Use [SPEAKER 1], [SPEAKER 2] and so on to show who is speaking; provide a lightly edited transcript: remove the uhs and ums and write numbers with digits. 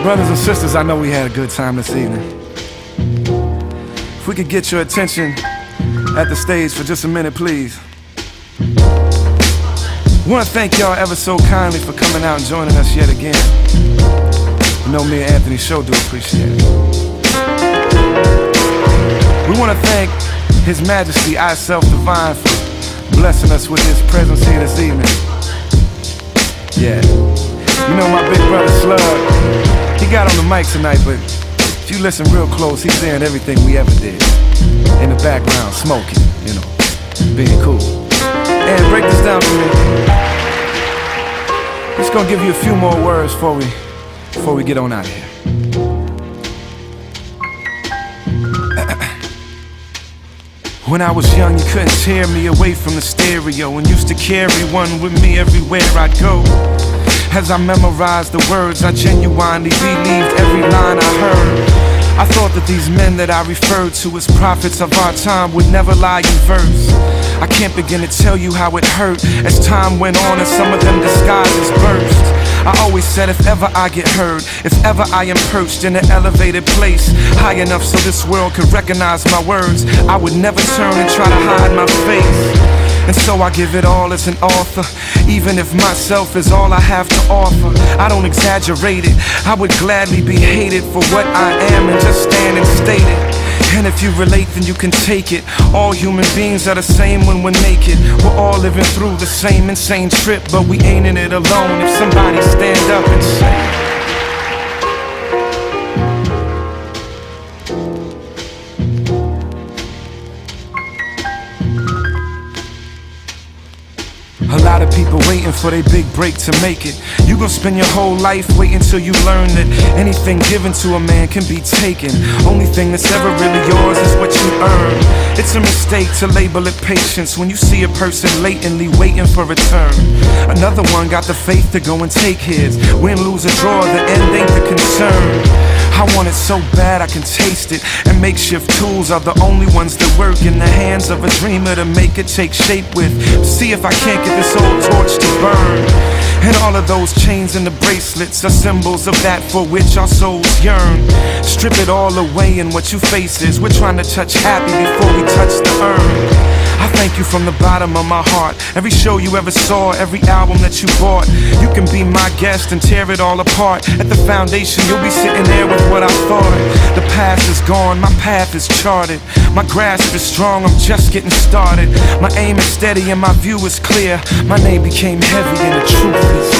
[SPEAKER 1] Brothers and sisters, I know we had a good time this evening. If we could get your attention at the stage for just a minute, please. I want to thank y'all ever so kindly for coming out and joining us yet again. You know me and Anthony sure do appreciate it. We want to thank His Majesty, I Self Divine, for blessing us with His presence here this evening. Yeah, you know my big brother Slug, he got on the mic tonight, but if you listen real close, he's saying everything we ever did. In the background, smoking, you know, being cool. And break this down for me. Just gonna give you a few more words before we get on out of here. When I was young, you couldn't tear me away from the stereo, and used to carry one with me everywhere I'd go. As I memorized the words, I genuinely believed every line I heard. I thought that these men that I referred to as prophets of our time would never lie in verse. I can't begin to tell you how it hurt as time went on and some of them disguises burst. I always said if ever I get heard, if ever I am perched in an elevated place, high enough so this world could recognize my words, I would never turn and try to hide my face. And so I give it all as an author, even if myself is all I have to offer. I don't exaggerate it, I would gladly be hated for what I am and just stand and state it. And if you relate, then you can take it. All human beings are the same when we're naked. We're all living through the same insane trip, but we ain't in it alone. If somebody stand up and say, a lot of people waiting for their big break to make it. You gon' spend your whole life waiting till you learn that anything given to a man can be taken. Only thing that's ever really yours is what you earn. It's a mistake to label it patience when you see a person latently waiting for a turn. Another one got the faith to go and take his. Win, lose, or draw, the end ain't the concern. I want it so bad I can taste it, and makeshift tools are the only ones that work in the hands of a dreamer to make it take shape with. See if I can't get this old torch to burn. And all of those chains and the bracelets are symbols of that for which our souls yearn. Strip it all away and what you face is, we're trying to touch happy before we touch the urn. I thank you from the bottom of my heart. Every show you ever saw, every album that you bought. You can be my guest and tear it all apart. At the foundation, you'll be sitting there with what I thought. The past is gone, my path is charted. My grasp is strong, I'm just getting started. My aim is steady and my view is clear. My name became heavy and the truth is